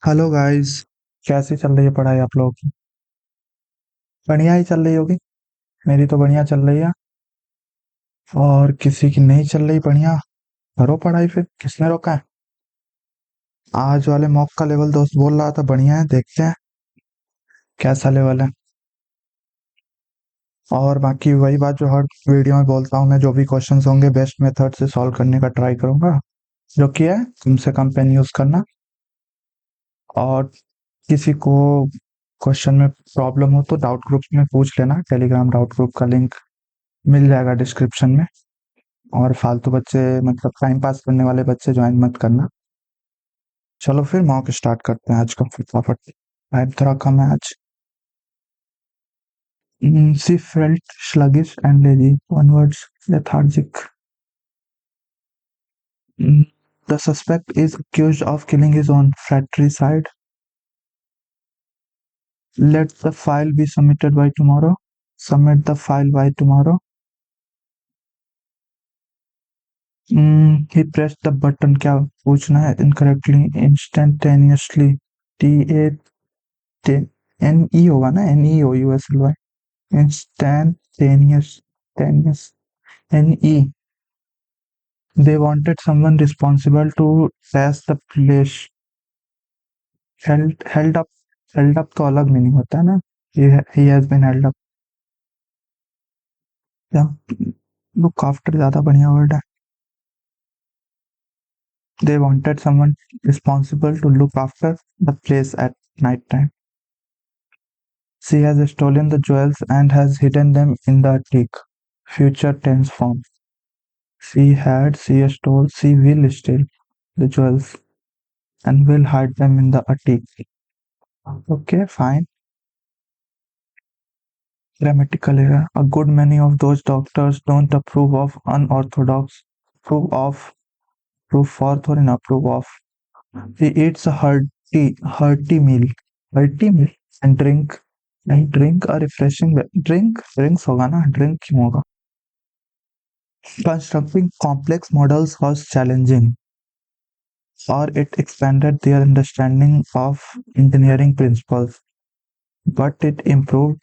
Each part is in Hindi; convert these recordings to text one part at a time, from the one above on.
Hello guys. कैसी चल रही है पढ़ाई आप लोगों की? बढ़िया ही चल रही होगी। मेरी तो बढ़िया चल रही है। और किसी की नहीं चल रही बढ़िया, करो पढ़ाई फिर, किसने रोका है? आज वाले मॉक का लेवल दोस्त बोल रहा था बढ़िया है, देखते हैं कैसा लेवल है। और बाकी वही बात जो हर वीडियो में बोलता हूँ, मैं जो भी क्वेश्चंस होंगे बेस्ट मेथड से सॉल्व करने का ट्राई करूंगा। जो कि है कम से कम पेन यूज करना। और किसी को क्वेश्चन में प्रॉब्लम हो तो डाउट ग्रुप में पूछ लेना, टेलीग्राम डाउट ग्रुप का लिंक मिल जाएगा डिस्क्रिप्शन में। और फालतू बच्चे, मतलब टाइम पास करने वाले बच्चे ज्वाइन मत करना। चलो फिर मॉक स्टार्ट करते हैं आज का फटाफट। टाइम थोड़ा कम है आज। She felt sluggish and lazy, one words lethargic. The suspect is accused of killing his own fratricide. Let the file be submitted by tomorrow. Submit the file by tomorrow. He pressed the button, क्या पूछना है? Incorrectly, instantaneously. T-A-N-E होगा ना, N-E-O-U-S-L-Y. Instantaneous. Taneous. N-E. They wanted someone responsible to test the place. Held up. Held up तो अलग मीनिंग होता है ना। He has been held up. या लुक आफ्टर ज़्यादा बढ़िया वर्ड है। They wanted someone responsible to look after the place at night time. She has stolen the jewels and has hidden them in the attic. Future tense form. She stole, she will steal the jewels and will hide them in the attic. Okay, fine. Grammatical error. A good many of those doctors don't approve of unorthodox. Approve of. Prove for थोड़ी ना approve of. He eats a hearty meal. Hearty meal. And drink. And drink a refreshing drink. Drinks होगा ना, drink क्यों होगा? Constructing complex models was challenging, or it expanded their understanding of engineering principles, but it improved,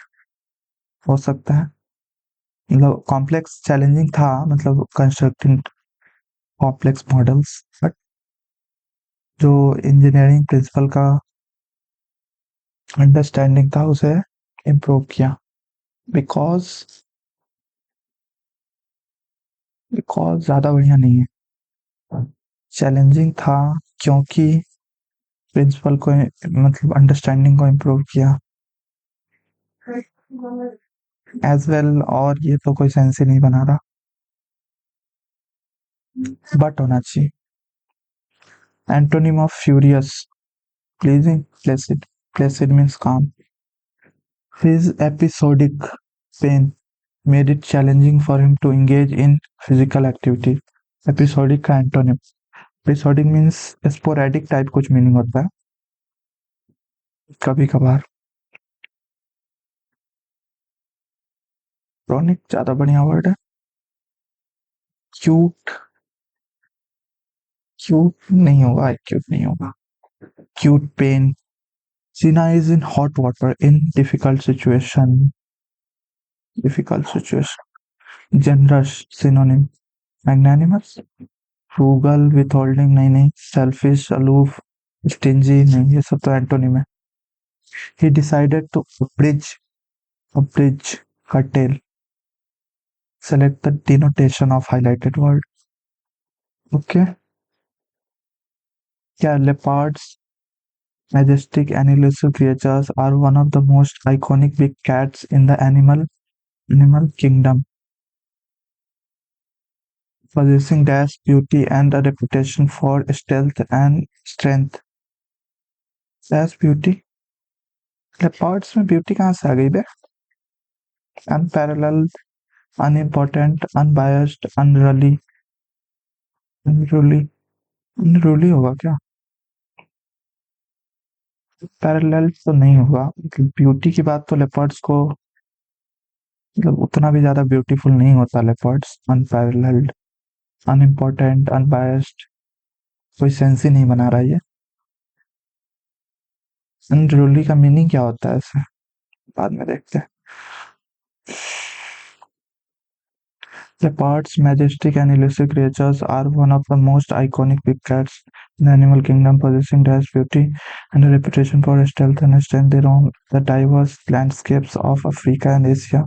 हो सकता है। मतलब कॉम्प्लेक्स चैलेंजिंग था, मतलब कंस्ट्रक्टिंग कॉम्प्लेक्स मॉडल्स, बट जो इंजीनियरिंग प्रिंसिपल का अंडरस्टैंडिंग था उसे इम्प्रूव किया। बिकॉज बिकॉज ज़्यादा बढ़िया नहीं है। चैलेंजिंग था क्योंकि प्रिंसिपल को, मतलब अंडरस्टैंडिंग को इम्प्रूव किया। एज वेल, और ये तो कोई सेंस ही नहीं बना रहा, बट होना चाहिए। Antonym of furious, pleasing, Placid. Placid means काम। His episodic pain made it challenging for him to engage in physical activity. Episodic का antonym. Episodic means sporadic type कुछ मीनिंग होता है, कभी कभार। क्रॉनिक ज्यादा बढ़िया वर्ड है। क्यूट, क्यूट नहीं होगा, क्यूट नहीं होगा। Cute pen. Sina is in hot water in difficult situation. Difficult situation. Generous synonym. Magnanimous. Frugal, withholding नहीं नहीं। Selfish, aloof, stingy नहीं, ये सब तो एंटोनिम है। He decided to abridge, curtail. Select the denotation of highlighted word. Okay. क्या leopards, majestic and elusive creatures, are one of the most iconic big cats in the animal kingdom, possessing dash beauty and a reputation for stealth and strength. Dash beauty, leopards में beauty कहाँ से आ गई बे? Unparalleled, unimportant, unbiased, unruly, unruly होगा क्या? पैरेलल तो नहीं होगा, मतलब ब्यूटी की बात तो लेपर्ड्स को, मतलब उतना भी ज्यादा ब्यूटीफुल नहीं होता लेपर्ड्स। अनपैरेलल्ड, अनइम्पोर्टेंट, अनबायस्ड, कोई सेंस ही नहीं बना रहा है ये। अनरूली का मीनिंग क्या होता है ऐसे? बाद में देखते हैं। Leopards, majestic and elusive creatures, are one of the most iconic big cats in the animal kingdom, possessing dash beauty and a reputation for stealth and strength. They roam the diverse landscapes of Africa and Asia,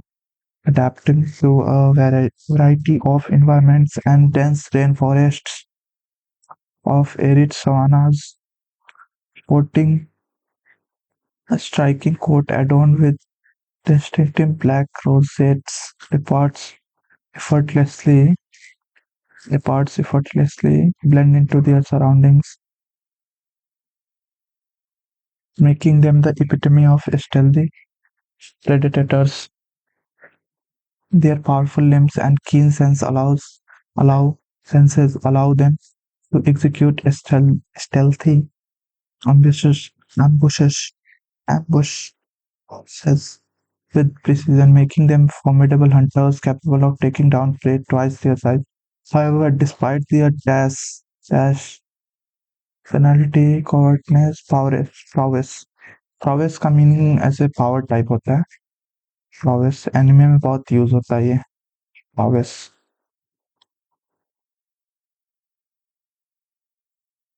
adapting to a variety of environments and dense rainforests of arid savannas, sporting a striking coat adorned with distinctive black rosettes. Effortlessly Leopards effortlessly blend into their surroundings, making them the epitome of stealthy predators. Their powerful limbs and keen allow them to execute stealthy ambushes ambushes ambushes with precision, making them formidable hunters capable of taking down prey twice their size. However, despite their dash finality, cowardice, prowess prowess का मीनिंग ऐसे पावर टाइप होता है। prowess एनिमे में बहुत यूज होता है ये prowess,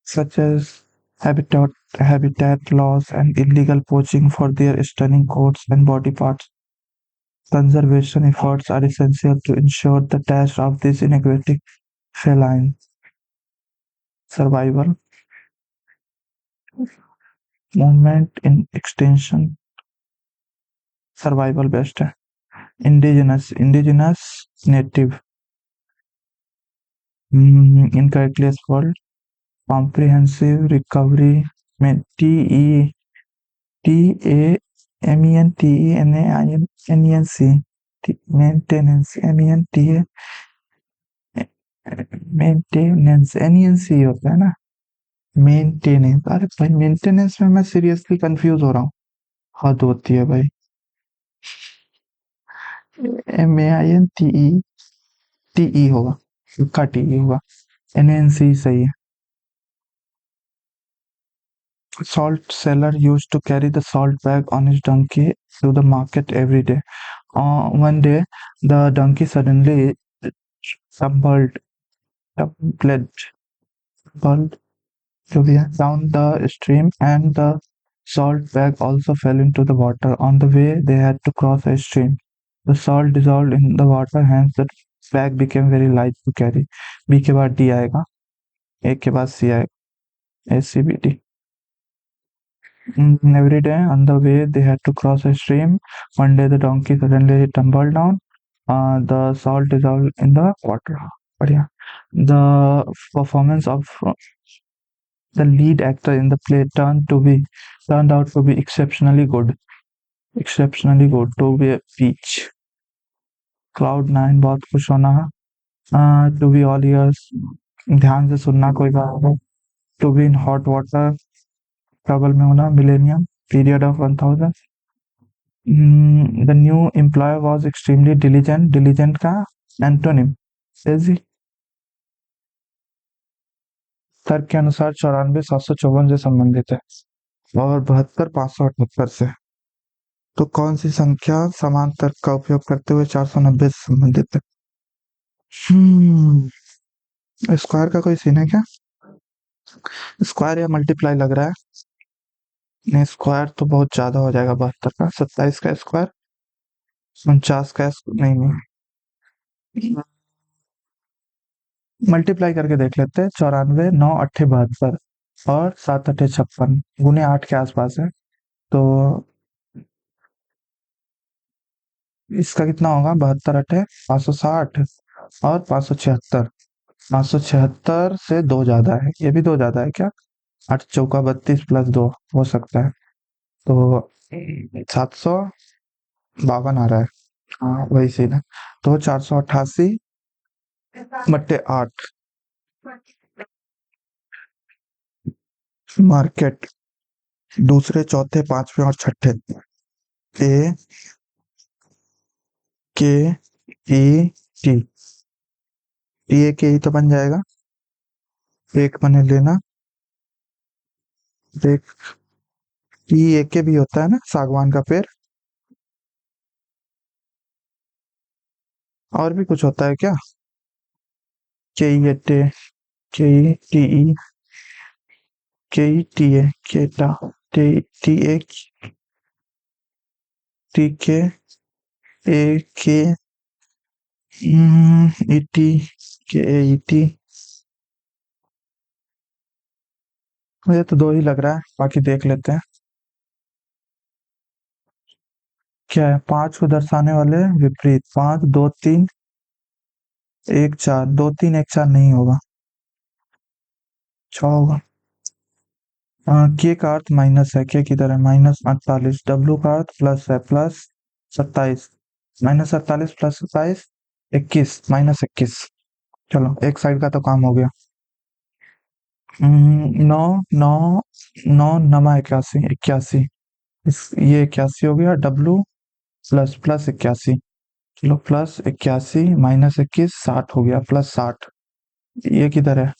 such as habitat loss and illegal poaching for their stunning coats and body parts. Conservation efforts are essential to ensure the dash of this enigmatic feline. Survival, movement in extension, survival best है। Indigenous, native, incorrectly spelled, comprehensive recovery में TEMENTENAINC maintenance मेंटेनेंस NENC होता है ना मेंटेनेंस। अरे भाई मेंटेनेंस में मैं सीरियसली कंफ्यूज हो रहा हूँ। हद होती है भाई। MEINTE होगा, का TE होगा, NNC सही है। Salt seller used to carry the salt bag on his donkey to the market every day. One day, the donkey suddenly stumbled, stumbled, stumbled down the stream, and the salt bag also fell into the water. On the way, they had to cross a stream. The salt dissolved in the water, hence the bag became very light to carry. B के बाद D आएगा, A के बाद C आएगा, ACBD. Every day on the way they had to cross a stream. One day the donkey suddenly tumbled down. The salt dissolved in the water. बढ़िया. The performance of the lead actor in the play turned out to be exceptionally good. Exceptionally good. To be a peach. Cloud9 बहुत खुश होना. To be all ears. ध्यान से सुनना कोई बात नहीं. To be in hot water. Trouble में होना. Millennium. Period of 1000. The new employer was extremely diligent. Diligent का एंटोनिम लेजी। तर्क के अनुसार 94 754 से संबंधित है और 72 578 से। तो कौन सी संख्या समान तर्क का उपयोग करते हुए 490 से संबंधित है? स्क्वायर का कोई सीन है क्या? स्क्वायर या मल्टीप्लाई लग रहा है। नहीं, स्क्वायर तो बहुत ज्यादा हो जाएगा 72 का। 27 का स्क्वायर, 49 का नहीं नहीं, मल्टीप्लाई करके देख लेते हैं। 94 9 8 72 और 7 8 56 गुने 8 के आसपास है। तो इसका कितना होगा? 72 8 560 और 576। 576 से 2 ज्यादा है, ये भी 2 ज्यादा है क्या? 8 चौका 32 प्लस 2 हो सकता है, तो 752 आ रहा है। हाँ वही सीन है। तो 488/8 मार्केट। दूसरे चौथे पांचवें और छठे ए के ई टी, ए के ई तो बन जाएगा। एक मैंने लेना, एक TAK भी होता है ना, सागवान का पेड़। और भी कुछ होता है क्या? KETA, KETE, KETA, केटा, TA, TK, AK, ET, KET। मुझे तो दो ही लग रहा है, बाकी देख लेते हैं। क्या है? पांच को दर्शाने वाले विपरीत, पांच, दो, तीन, एक, चार, दो, तीन, एक, चार नहीं होगा, छह होगा। के का अर्थ माइनस है, के किधर है? -48। डब्ल्यू का अर्थ प्लस है, प्लस 27। -47 प्लस 27, 21, -21। चलो एक साइड का तो काम हो गया। नौ, नौ, नौ, नमा 81, 81। ये 81 हो गया। W plus plus 81। चलो +81 -21, 60 हो गया, +60। ये किधर है?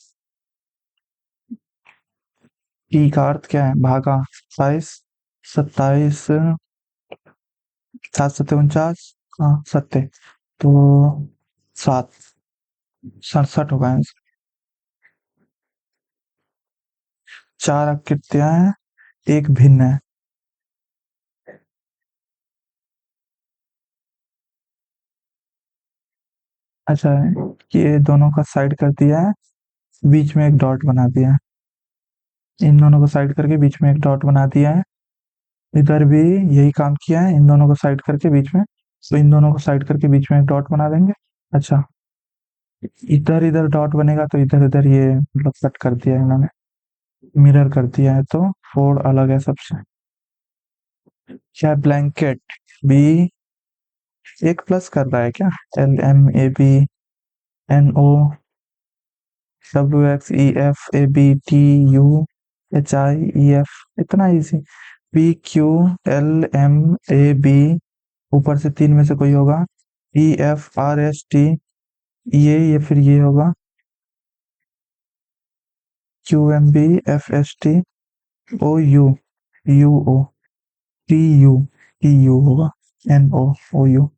टी का अर्थ क्या है? भागा। 27, 27, 7 7 49, हाँ, सत्ते, तो 7, 67 होगा आंसर। चार आकृतियां हैं, एक भिन्न है। अच्छा है, ये दोनों का साइड कर दिया है, बीच में एक डॉट बना दिया है। इन दोनों को साइड करके बीच में एक डॉट बना दिया है। इधर भी यही काम किया है, इन दोनों को साइड करके बीच में, तो इन दोनों को साइड करके बीच में एक डॉट बना देंगे। अच्छा, इधर इधर डॉट बनेगा तो इधर इधर ये मतलब कट कर दिया है इन्होंने, मिरर कर दिया है, तो फोर अलग है सबसे। क्या ब्लैंकेट? बी, एक प्लस कर रहा है क्या? LMABNO WXEFABTUHIEF, इतना इजी। PQLMAB, ऊपर से तीन में से कोई होगा। EFRST, ये फिर ये होगा। QMBFST, OU, UO, TU होगा। NO, OU,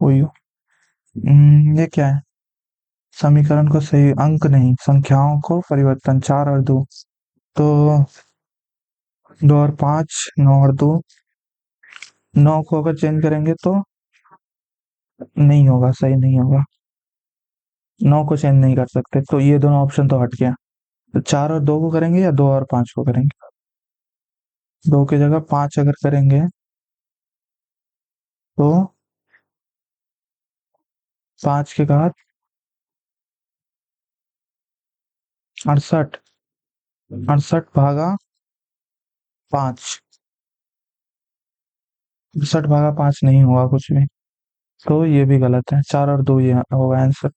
OU। ये क्या है? समीकरण को सही, अंक नहीं, संख्याओं को परिवर्तन, 4 और 2, तो 2 और 5, 9 और 2। 9 को अगर चेंज करेंगे तो नहीं होगा, सही नहीं होगा। 9 को चेंज नहीं कर सकते, तो ये दोनों ऑप्शन तो हट गया। तो 4 और 2 को करेंगे या 2 और 5 को करेंगे? 2 की जगह 5 अगर करेंगे तो 5 के घात 68, 68 भागा 5, 68 भागा 5 नहीं हुआ कुछ भी, तो ये भी गलत है। 4 और 2 ये होगा आंसर।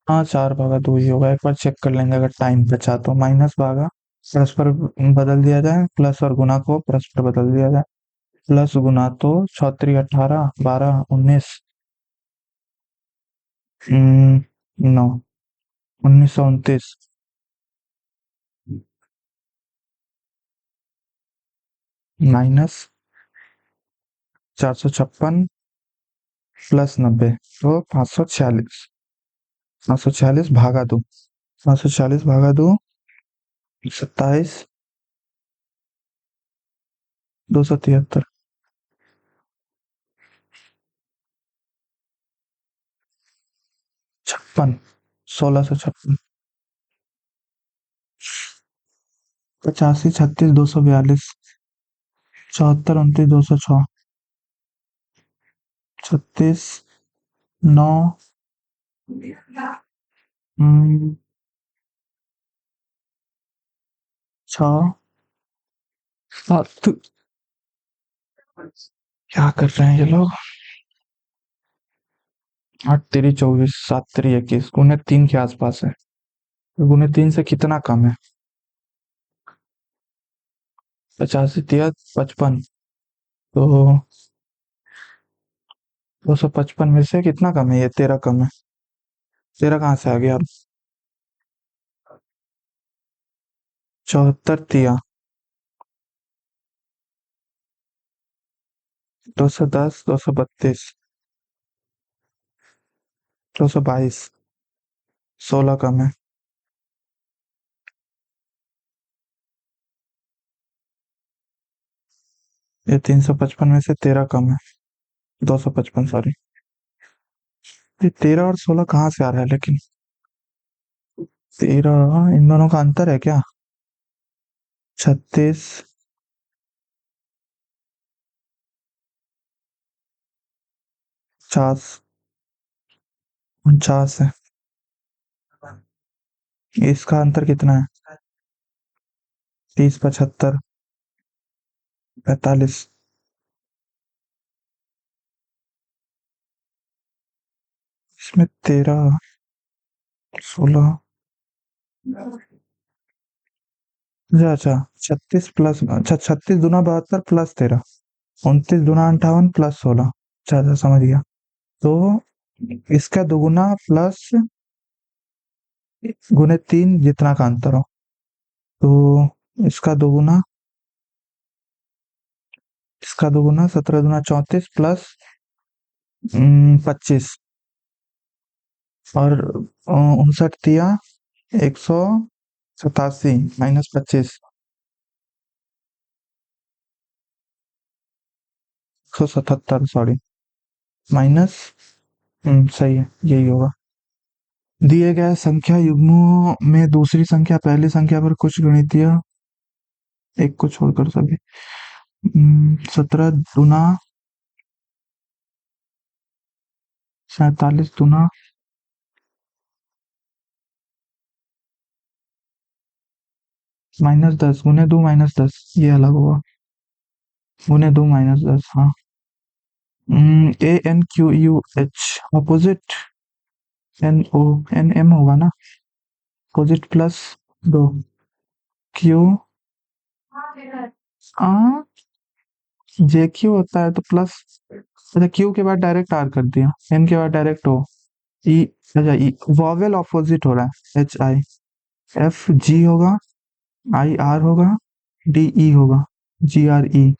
हाँ, 4 भागा 2 ही होगा, एक बार चेक कर लेंगे अगर टाइम बचा तो। माइनस भागा परस्पर बदल दिया जाए, प्लस और गुना को परस्पर बदल दिया जाए। प्लस गुना तो 6 3 18, 12 19, 9, 1929। माइनस 456 प्लस 90, तो 546। 546 भागा 2, 546 भागा 2, 27, 273, 56, 1656, 85, 36, 242, 74, 29, 206, 36, 9, 6, 7। क्या कर रहे हैं ये लोग? 8 3 24, 7 3 21, ×3 के आसपास है, तो ×3 से कितना कम है? 85 तिया 55, तो 255 में से कितना कम है? ये 13 कम है। 13 कहाँ से आ गया? 74 तिया, 210, 232, 222, 16 कम है। ये 355 में से 13 कम है, 255 सॉरी। ये 13 और 16 कहाँ से आ रहा है लेकिन? 13 इन दोनों का अंतर है क्या? 36, 50, 49 है। इसका अंतर कितना है? 30, 75, 45। इसमें 13, 16, अच्छा अच्छा, 36 प्लस, अच्छा 36 दूना 72 प्लस 13, 29 दूना 58 प्लस 16। अच्छा अच्छा, समझ गया। तो इसका दोगुना प्लस गुने 3 जितना का अंतर हो, तो इसका दोगुना 17 दूना 34 प्लस 25, और 59 तिया 187 माइनस 25, 177 सॉरी, माइनस, सही है, यही होगा। दिए गए संख्या युग्मों में दूसरी संख्या पहली संख्या पर कुछ गणितीय एक को छोड़कर सभी। 17 दूना 47 दूना -10 गुने 2 -10, ये अलग होगा। गुने 2 -10, हाँ। ANQUH अपोजिट, NONM होगा ना, अपोजिट प्लस 2, क्यू JQ होता है तो प्लस, अच्छा क्यू के बाद डायरेक्ट आर कर दिया, एन के बाद डायरेक्ट ओ, ई, अच्छा ई वॉवेल ऑपोजिट हो रहा है, HI, FG होगा, IR होगा, DE होगा, GRE,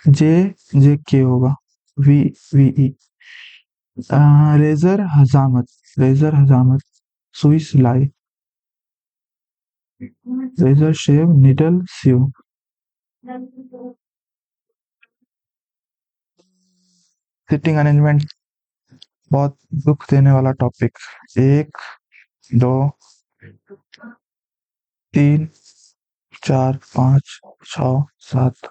JK होगा, VE। रेजर हजामत, रेजर हजामत, सुई सिलाई, razor shave, needle sew. Sitting arrangement बहुत दुख देने वाला टॉपिक। 1, 2, 3, 4, 5, 6, 7।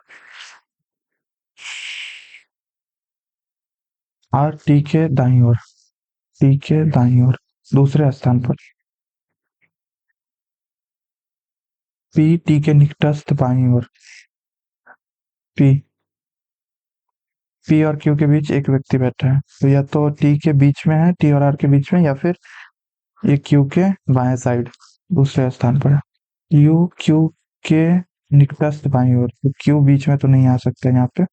आर टी के दाईं ओर, टी के दाईं ओर दूसरे स्थान पर। पी टी के निकटस्थ बाईं ओर। पी पी और क्यू के बीच एक व्यक्ति बैठा है, तो या तो टी के बीच में है, टी और आर के बीच में, या फिर ये क्यू के बाएं साइड दूसरे स्थान पर है। यू क्यू के निकटस्थ बाईं ओर, तो क्यू बीच में तो नहीं आ सकता यहाँ पे,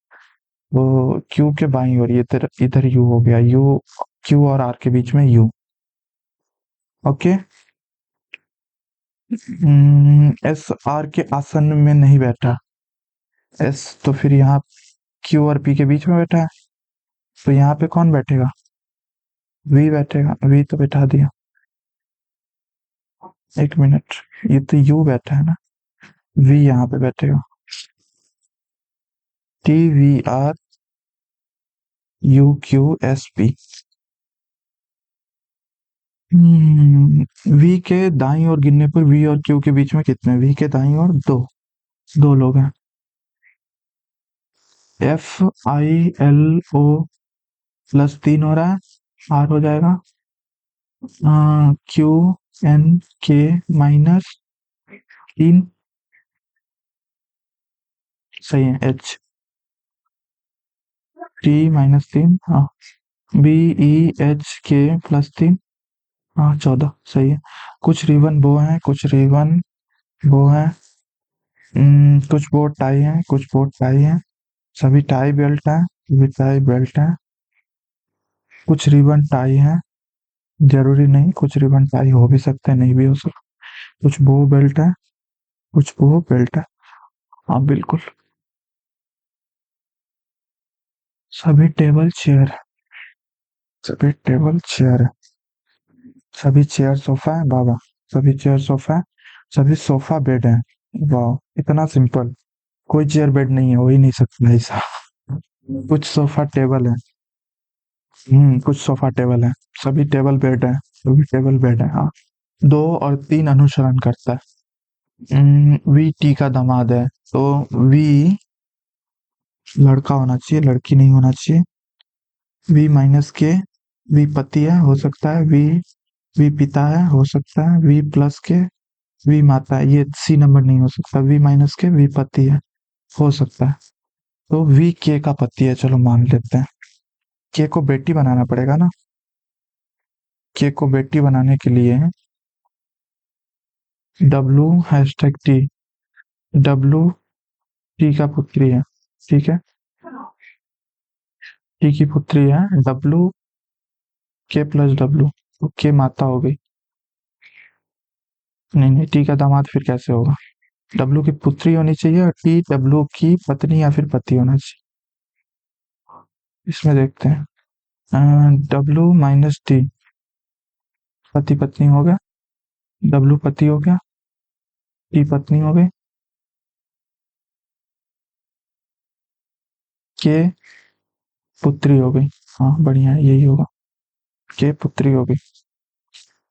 वो क्यू के बाईं ओर, ये इधर इधर यू हो गया, यू क्यू और आर के बीच में यू। ओके। एस आर के आसन में नहीं बैठा, एस तो फिर यहाँ क्यू और पी के बीच में बैठा है, तो यहाँ पे कौन बैठेगा? वी बैठेगा, वी तो बैठा दिया। एक मिनट, ये तो यू बैठा है ना, वी यहाँ पे बैठेगा। TVR UQSP। वी के दाईं ओर गिनने पर वी और क्यू के बीच में कितने? वी के दाईं ओर दो, दो लोग हैं। FILO प्लस 3 हो रहा है, R हो जाएगा। QNK माइनस 3, सही है, HT माइनस 3, हाँ। BEHK प्लस 3, हाँ 14, सही है। कुछ रिबन बो हैं, कुछ रिबन बो हैं, कुछ बोट टाई हैं, कुछ बोट टाई हैं, सभी टाई बेल्ट हैं, सभी टाई बेल्ट हैं। कुछ रिबन टाई हैं, जरूरी नहीं, कुछ रिबन टाई हो भी सकते हैं, नहीं भी हो सकते। कुछ बो बेल्ट है, कुछ वो बेल्ट है। हाँ बिल्कुल। सभी टेबल चेयर है। सभी टेबल चेयर है। सभी चेयर सोफा है बाबा। सभी चेयर सोफा है। सभी सोफा बेड है। वाह, इतना सिंपल। कोई चेयर बेड नहीं है, हो ही नहीं सकता ऐसा। कुछ सोफा टेबल है। कुछ सोफा टेबल है। सभी टेबल बेड है। सभी टेबल बेड है, हाँ। दो और तीन अनुसरण करता है। वी टी का दामाद है। तो वी लड़का होना चाहिए, लड़की नहीं होना चाहिए। वी माइनस के, वी पति है, हो सकता है। वी वी पिता है, हो सकता है। वी प्लस के, वी माता है। ये सी नंबर नहीं हो सकता। वी माइनस के, वी पति है, हो सकता है। तो वी के का पति है, चलो मान लेते हैं। के को बेटी बनाना पड़ेगा ना। के को बेटी बनाने के लिए W hashtag T. W T का पुत्री है, ठीक है। टी की पुत्री है डब्लू के प्लस डब्लू। तो के माता हो गई। नहीं नहीं, टी का दामाद फिर कैसे होगा। डब्लू की पुत्री होनी चाहिए और टी डब्लू की पत्नी या फिर पति होना चाहिए। इसमें देखते हैं। डब्लू माइनस टी, पति पत्नी हो गया। डब्लू पति हो गया। टी पत्नी हो गई। के पुत्री हो गई। हाँ बढ़िया है, यही होगा। के पुत्री हो गई।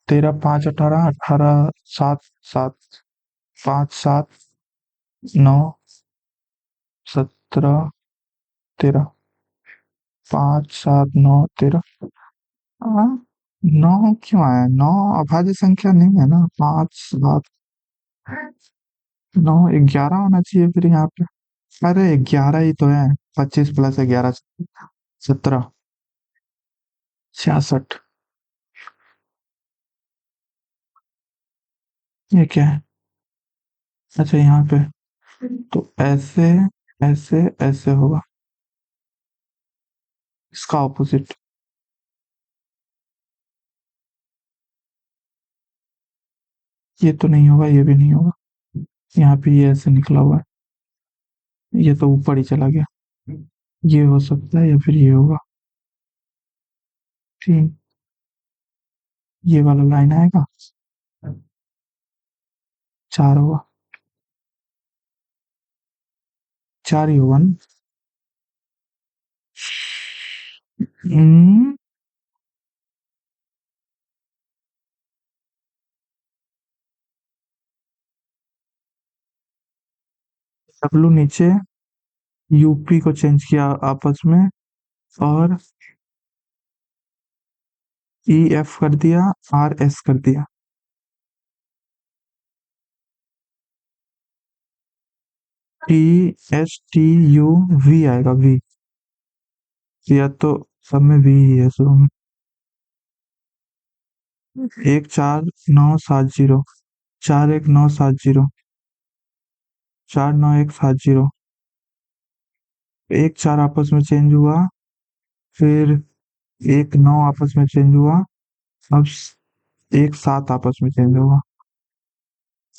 13 5 18, 18 7 7, 5 7 9 17 13। 5 7 9 13। हाँ, 9 क्यों आया? 9 अभाज्य संख्या नहीं है ना। 5 7 9 11 होना चाहिए फिर यहाँ पे। अरे 11 ही तो है। 25 प्लस 11, 17। 66। ये क्या है? अच्छा यहाँ पे। तो ऐसे ऐसे ऐसे होगा। इसका ऑपोजिट। ये तो नहीं होगा, ये भी नहीं होगा। यहाँ पे ये ऐसे निकला हुआ है, ये तो ऊपर ही चला गया। ये हो सकता है या फिर ये होगा। ठीक। ये वाला लाइन आएगा। 4 होगा। 4 ही होगा ना। हम्म, डब्लू नीचे, यूपी को चेंज किया आपस में, और ई एफ कर दिया, आर एस कर दिया। T H T U V आएगा, वी। या तो सब में वी ही है शुरू में। 14 9 7 0। 41 9 7 0। 4 9 1 7 0। 1 4 आपस में चेंज हुआ। फिर 1 9 आपस में चेंज हुआ। अब 1 7 आपस में चेंज होगा।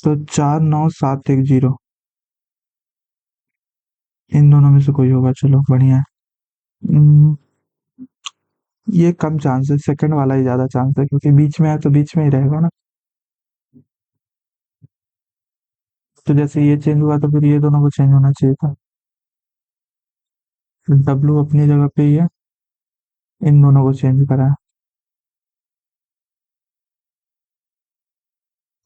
तो 4 9 7 1 0। इन दोनों में से कोई होगा, चलो बढ़िया है। हम्म, ये कम चांस है, सेकंड वाला ही ज्यादा चांस है, क्योंकि बीच में है तो बीच में ही रहेगा ना। तो जैसे ये चेंज हुआ तो फिर ये दोनों को चेंज होना चाहिए था। डब्लू अपनी जगह पे ही है, इन दोनों को चेंज करा है।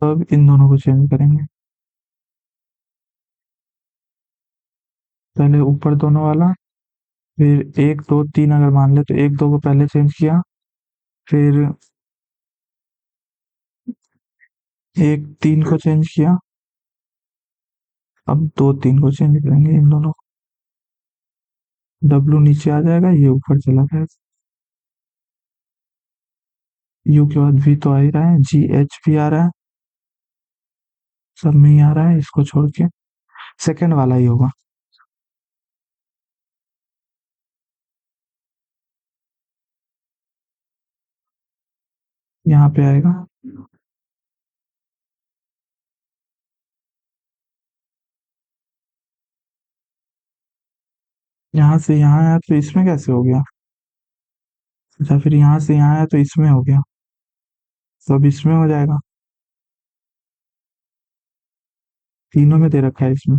तो अब इन दोनों को चेंज करेंगे। पहले ऊपर दोनों वाला, फिर 1 2 3 अगर मान ले तो 1 2 को पहले चेंज किया। फिर 1 3 को चेंज किया। अब 2 3 को चेंज करेंगे इन दोनों को। डब्लू नीचे आ जाएगा, ये ऊपर चला जाएगा। यू के बाद वी तो आ ही रहा है, जी एच भी आ रहा है। सब में ही आ रहा है, इसको छोड़ के सेकंड वाला ही होगा। यहाँ पे आएगा। यहाँ से यहाँ आया तो इसमें कैसे हो गया? अच्छा, फिर यहाँ से यहाँ आया तो इसमें हो गया, तो अब इसमें हो जाएगा। तीनों में दे रखा है इसमें।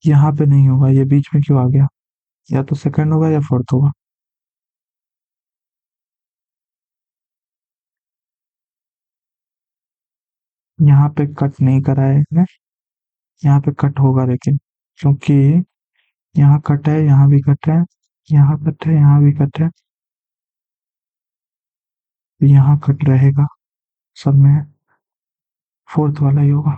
यहाँ पे नहीं होगा, ये बीच में क्यों आ गया? या तो सेकंड होगा या फोर्थ होगा। यहाँ पे कट नहीं करा है इसने। यहाँ पे कट होगा लेकिन, क्योंकि यहाँ कट है, यहाँ भी कट है, यहाँ कट है, यहाँ भी कट है, तो यहाँ कट रहेगा सब में। फोर्थ वाला ही होगा।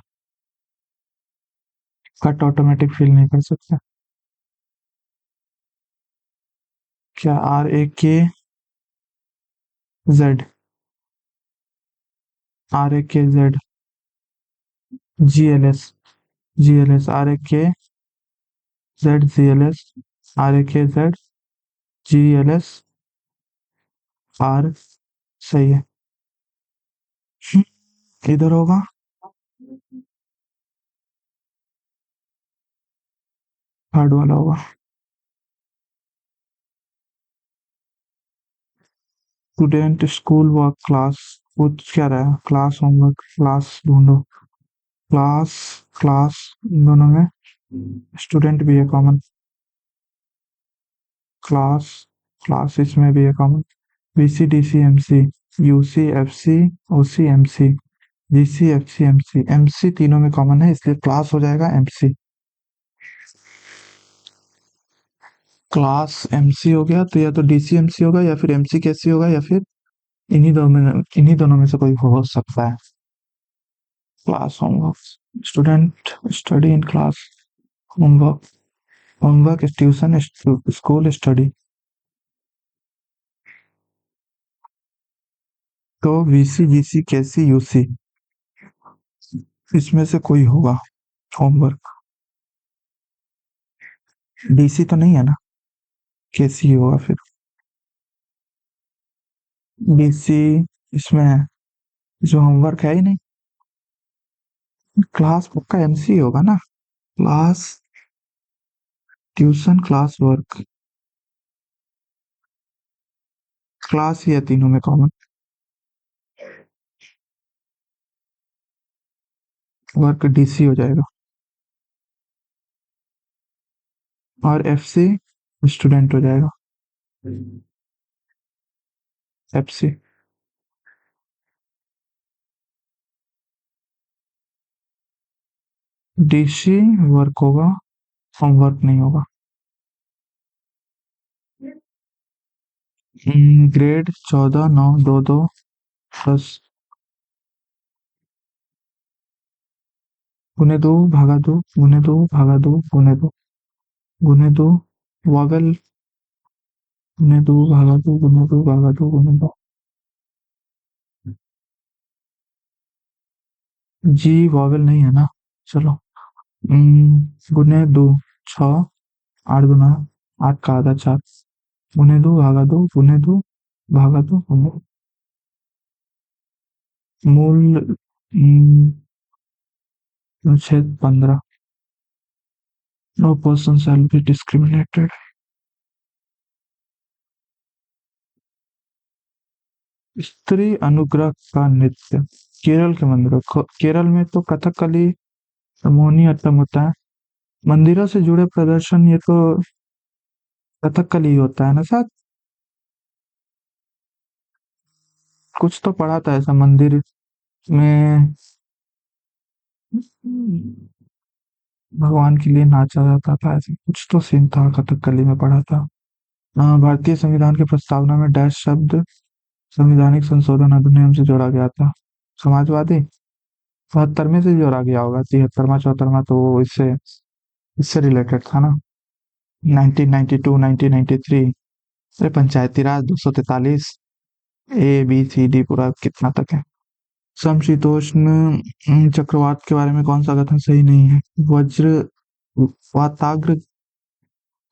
कट ऑटोमेटिक फिल नहीं कर सकते। क्या RAKZ, RAKZ, GLS, RAKZ, GLS, R, सही है। इधर होगा थर्ड वाला होगा। Student, school work, class. कुछ क्या रहा है? क्लास होमवर्क, क्लास ढूंढो। क्लास, क्लास, इन दोनों में स्टूडेंट भी है कॉमन। क्लास, क्लास इसमें भी है common. BC, DC, MC, UC, FC, OC, MC, GC, FC, MC तीनों में कॉमन है, इसलिए क्लास हो जाएगा MC। क्लास MC हो गया, तो या तो DC, MC होगा या फिर MC, KC होगा, या फिर इन्हीं दोनों में से कोई हो सकता है। Class homework, student study in class. Homework, homework is tuition, school study. तो VC, GC, KC, UC इसमें से कोई होगा। होमवर्क, DC तो नहीं है ना, KC होगा फिर। BC इसमें है, जो होमवर्क है ही नहीं। क्लास पक्का MC होगा ना। Class, tuition, class work. Class ही है तीनों में कॉमन। वर्क DC हो जाएगा। और FC स्टूडेंट हो जाएगा। FC, DC वर्क होगा, होमवर्क नहीं होगा। ग्रेड 14, 9, 2, 2, 10, गुने दो, भागा दो, गुने दो, भागा दो, गुने दो, गुने दो, वॉवेल, गुने दो, भागा दो, गुने दो, भागा दो, गुने दो। जी वॉवेल नहीं है ना। चलो, गुने दो, 6, 8 गुना, 8 का आधा 4, गुने दो, भागा दो, गुने दो, भागा दो, गुने दो। मूल, 15। No person shall be discriminated. स्त्री अनुग्रह का नृत्य, केरल के मंदिरों केरल में तो कथकली, मोहिनीअट्टम होता है। मंदिरों से जुड़े प्रदर्शन, ये तो कथकली ही होता है ना शायद। कुछ तो पढ़ा था ऐसा मंदिर में, भगवान के लिए नाचा जाता था, ऐसे कुछ तो सीन था, कथकली में पढ़ा था। भारतीय संविधान की प्रस्तावना में डैश शब्द संवैधानिक संशोधन अधिनियम से जोड़ा गया था। समाजवादी, 72 में से जोड़ा गया होगा, 73वां 74वां तो वो इससे इससे रिलेटेड था ना। 1992, 1993। अरे पंचायती राज 243, ABCD पूरा कितना तक है। समशीतोष्ण चक्रवात के बारे में कौन सा कथन सही नहीं है? वज्र वाताग्र,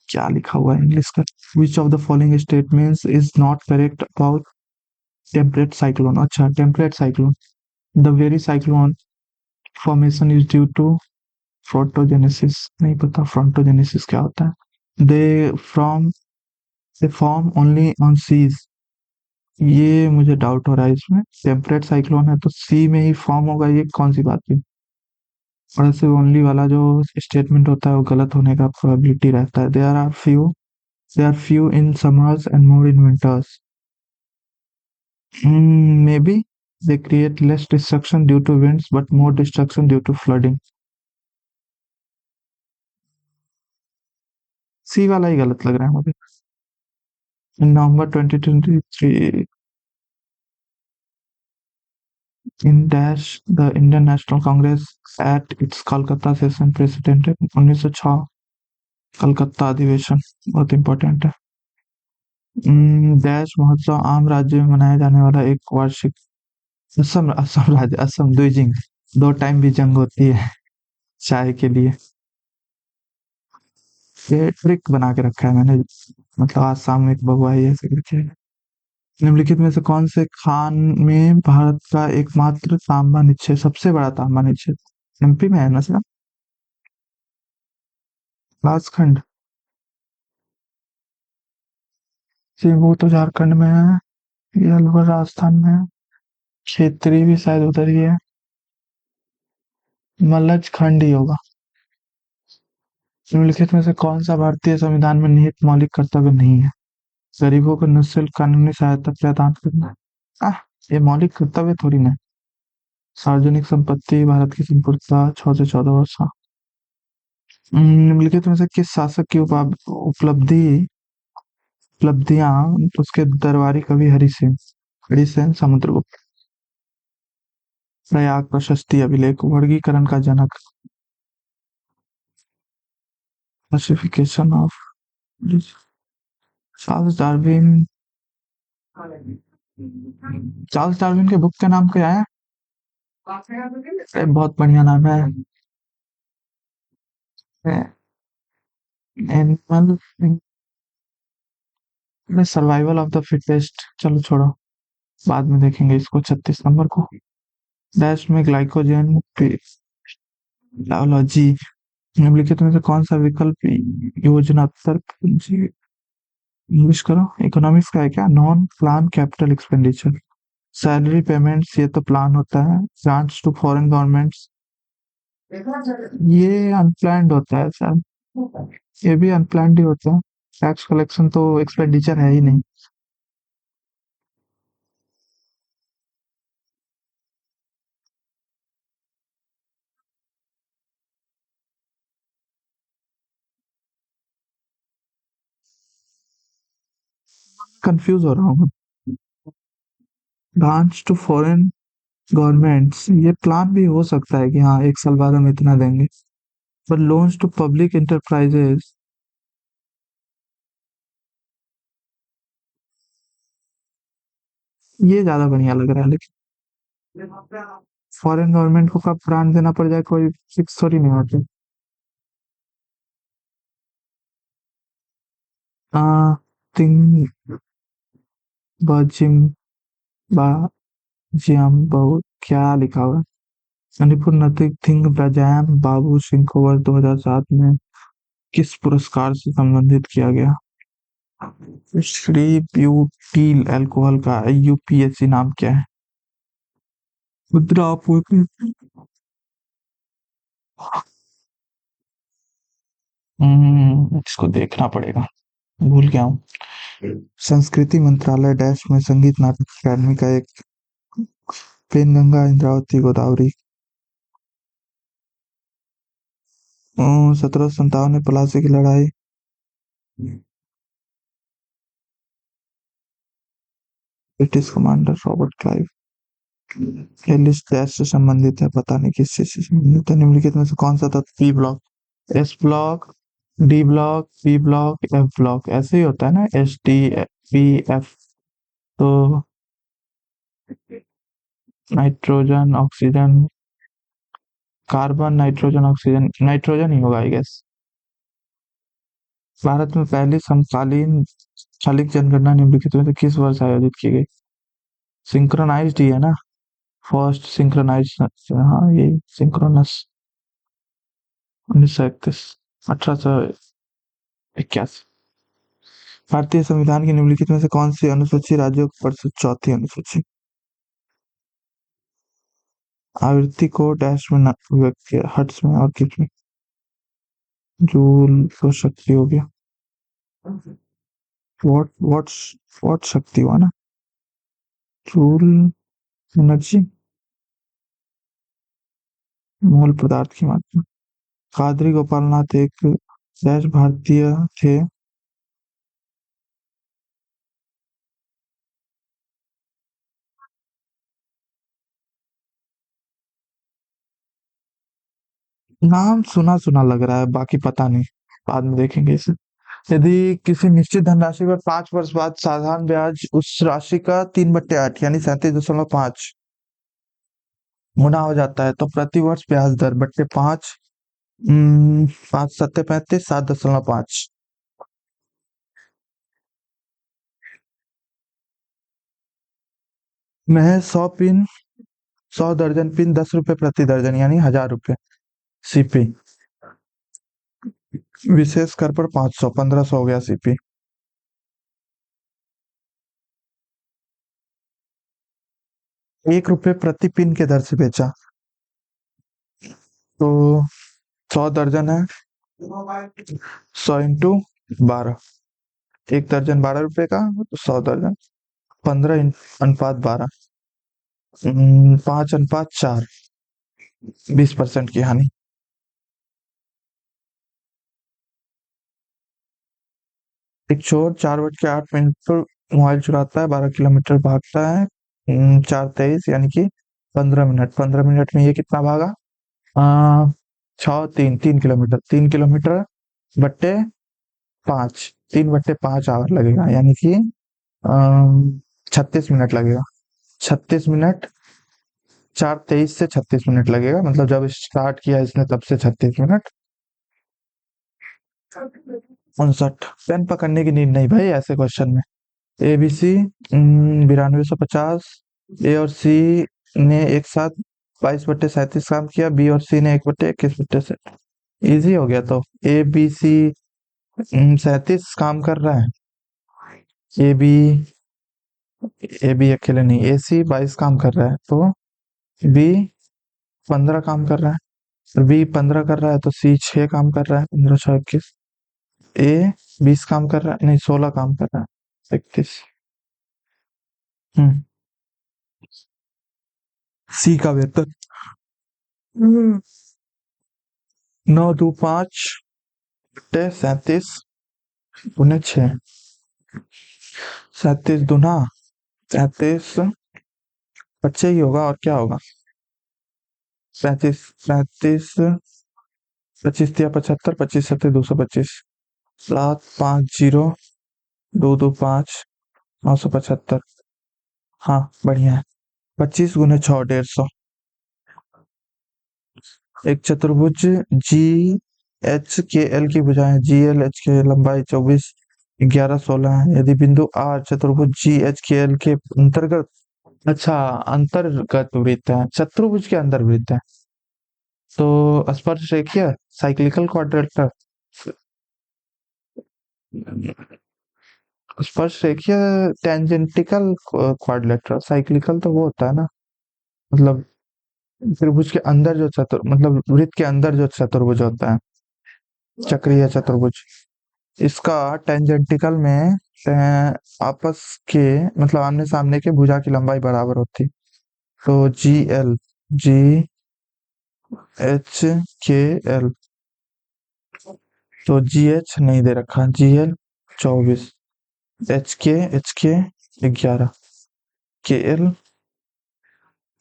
क्या लिखा हुआ है इंग्लिश का? Which of the following statements is not correct about temperate cyclone? अच्छा, temperate cyclone, the very cyclone formation is due to frontogenesis नहीं पता, फ्रंटोजेनेसिस क्या होता है? From they form only on seas. ये मुझे डाउट हो रहा है इसमें, टेम्परेट साइक्लोन है तो सी में ही फॉर्म होगा, ये कौन सी बात है? और ऐसे ओनली वाला जो स्टेटमेंट होता है वो गलत होने का प्रोबेबिलिटी रहता है। There are few in summers and more in winters. Maybe they create less destruction due to winds but more destruction due to flooding। सी वाला ही गलत लग रहा है मुझे। In November 2023, in dash the Indian National Congress at its Kolkata session presidented 1906। Calcutta अधिवेशन बहुत इंपॉर्टेंट है। डैश महोत्सव आम राज्य में मनाया जाने वाला एक वार्षिक। असम असम राज्य, असम द्विजिंग। दो टाइम भी जंग होती है चाय के लिए। ये ट्रिक बना के रखा है मैंने, मतलब आज शाम में एक बगुआई ऐसे करके। निम्नलिखित में से कौन से खान में भारत का एकमात्र तांबा निक्षेप, सबसे बड़ा तांबा निक्षेप एमपी में है ना सर? लासखंड। जी वो तो झारखंड में है, ये अलवर राजस्थान में है, क्षेत्री भी शायद उधर ही है। मलज खंड ही होगा। निम्नलिखित में से कौन सा भारतीय संविधान में निहित मौलिक कर्तव्य नहीं है? गरीबों को निःशुल्क कानूनी सहायता प्रदान करना। आह, ये मौलिक कर्तव्य थोड़ी ना। सार्वजनिक संपत्ति भारत की संपत्ति 6 से 14 वर्ष। निम्नलिखित में से किस शासक की उपलब्धियां उसके दरबारी कवि हरिसेन समुद्रगुप्त। प्रयाग प्रशस्ति अभिलेख वर्गीकरण का जनक। Classification of Charles Darwin. Charles Darwin के बुक का नाम क्या है? अरे बहुत बढ़िया नाम है, एनिमल में सर्वाइवल ऑफ द फिटेस्ट। चलो छोड़ो, बाद में देखेंगे इसको 36 नंबर को। डैश में ग्लाइकोजन बायोलॉजी। निम्नलिखित में से कौन सा विकल्प योजना उत्तर पूंजी, इंग्लिश करो, इकोनॉमिक्स का है क्या? Non plan capital expenditure. Salary payments ये तो प्लान होता है। ग्रांट्स टू फॉरेन गवर्नमेंट्स ये अनप्लान्ड होता है सर, ये भी अनप्लान्ड ही होता है। टैक्स कलेक्शन तो एक्सपेंडिचर है ही नहीं। कंफ्यूज हो रहा हूँ। ग्रांट्स टू फॉरेन गवर्नमेंट्स ये प्लान भी हो सकता है कि हाँ एक साल बाद हम इतना देंगे, पर लोन्स टू पब्लिक इंटरप्राइजेस ये ज्यादा बढ़िया लग रहा है। लेकिन फॉरेन गवर्नमेंट को कब ग्रांट देना पड़ जाए कोई फिक्स थोड़ी नहीं होती। आ, तिंग बजिम बाजियम बहु क्या लिखा हुआ है? मणिपुर नृत्य थिंग ब्रजैम बाबू सिंह को वर्ष 2007 में किस पुरस्कार से संबंधित किया गया? श्री ब्यूटील अल्कोहल का यूपीएससी नाम क्या है? मुद्रा आपूर्ति। इसको देखना पड़ेगा, भूल गया हूँ। संस्कृति मंत्रालय डैश में संगीत नाटक अकादमी का एक पेनगंगा इंद्रावती गोदावरी। 1757 में प्लासी की लड़ाई। British commander Robert Clive. ये लिस्ट डैश से संबंधित है, पता नहीं किस चीज से संबंधित है। निम्नलिखित में से कौन सा तत्व P block, S block, D block, P block, F block ऐसे ही होता है ना, एस टी पी एफ। तो nitrogen oxygen, carbon nitrogen oxygen, nitrogen ही होगा आई गेस। भारत में पहली समकालीन स्थलिक जनगणना निम्नलिखित में से किस वर्ष आयोजित की गई? सिंक्रोनाइज्ड ही है ना, फर्स्ट सिंक्रोनाइज, हाँ ये सिंक्रोनस। 1931, 1881। भारतीय संविधान की निम्नलिखित में से कौन सी अनुसूची राज्यों की परिषद चौथी अनुसूची? आवृत्ति को डैश में व्यक्त किया, हर्ट्ज में और किस में? जूल तो शक्ति हो गया। वॉट वॉट शक्ति हुआ ना। जूल एनर्जी, मूल पदार्थ की मात्रा। कादरी गोपालनाथ एक डैश भारतीय थे। नाम सुना सुना लग रहा है, बाकी पता नहीं, बाद में देखेंगे इसे। यदि किसी निश्चित धनराशि पर 5 वर्ष बाद साधारण ब्याज उस राशि का 3/8 यानी 37.5 गुना हो जाता है तो प्रति वर्ष ब्याज दर बट्टे 5, 5×7=35, 7.5। मैं 100 दर्जन पिन 10 रुपए प्रति दर्जन यानी 1000 रुपए सीपी। विशेष कर पर 500, 1500 हो गया सीपी। 1 रुपए प्रति पिन के दर से बेचा तो 100 दर्जन है, 100 × 12, 1 दर्जन 12 रुपए का तो 100 दर्जन 15 × 12, 5/4, 20% की हानि। एक चोर 4 बज के 8 मिनट पर मोबाइल चुराता है, 12 किलोमीटर भागता है, 4:23 यानी कि 15 मिनट। 15 मिनट में ये कितना भागा? 3 किलोमीटर, 3 किलोमीटर बट्टे 5, 3/5 आवर लगेगा यानी कि 36 मिनट लगेगा। 36 मिनट, 4:23 से 36 मिनट लगेगा, मतलब जब स्टार्ट किया इसने तब से 36 मिनट। 59। पेन पकड़ने की नींद नहीं भाई ऐसे क्वेश्चन में। ए बी सी 9250, ए और सी ने एक साथ 22/37 काम किया, बी और सी ने 1/21 से। इजी हो गया तो। ए बी सी 37 काम कर रहा है, ए बी अकेले नहीं, ए सी 22 काम कर रहा है तो बी 15 काम कर रहा है, और बी 15 कर रहा है तो सी 6 काम कर रहा है, 15×6=21। ए 20 काम कर रहा है, नहीं 16 काम कर रहा है, 31। हम्म सी का वेतन 9×2=5/37 37×2 37, बच्चे ही होगा और क्या होगा। 35, 25×3=75, 25×7=225, 750, 225, 975। हाँ बढ़िया है। 25×6 150। एक चतुर्भुज जी एच के एल की भुजाएं जी एल एच के लंबाई 24, 11, 16 है। यदि बिंदु आर चतुर्भुज जी एच के एल के अंतर्गत, अच्छा अंतर्गत वृत्त है, चतुर्भुज के अंदर वृत्त है तो स्पर्श रेखीय साइक्लिकल क्वाड्रिलेटरल। स्पर्श रेखीय टेंजेंटिकल क्वाड्रिलेटरल, साइक्लिकल तो वो होता है ना, मतलब त्रिभुज के अंदर जो मतलब वृत्त के अंदर जो चतुर्भुज होता है, चक्रीय चतुर्भुज। इसका टेंजेंटिकल में आपस के मतलब आमने सामने के भुजा की लंबाई बराबर होती, तो जी एच के एल, तो जी एच नहीं दे रखा, जी एल 24, एच के 11, के एल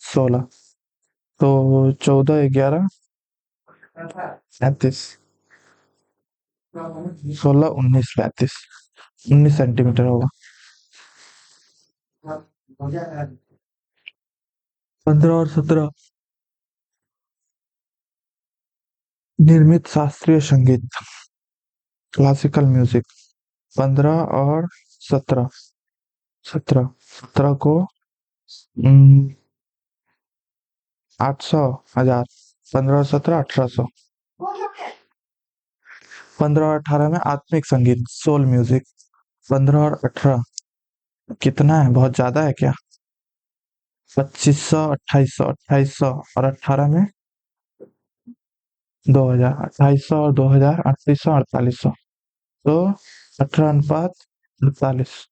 16, तो 14, 11, 35, 16, 19, 35, 19 सेंटीमीटर होगा। 15 और 17 निर्मित शास्त्रीय संगीत, क्लासिकल म्यूजिक। 15 और 17, 17 को 800, 1000, 15 और 17 1800। 15 और 18 में आत्मिक संगीत सोल म्यूजिक। 15 और 18 कितना है, बहुत ज्यादा है क्या? 2500, 2800, 2800 और 18 में 2000, 2800 और 2000, 3800, 4800। तो 18:48।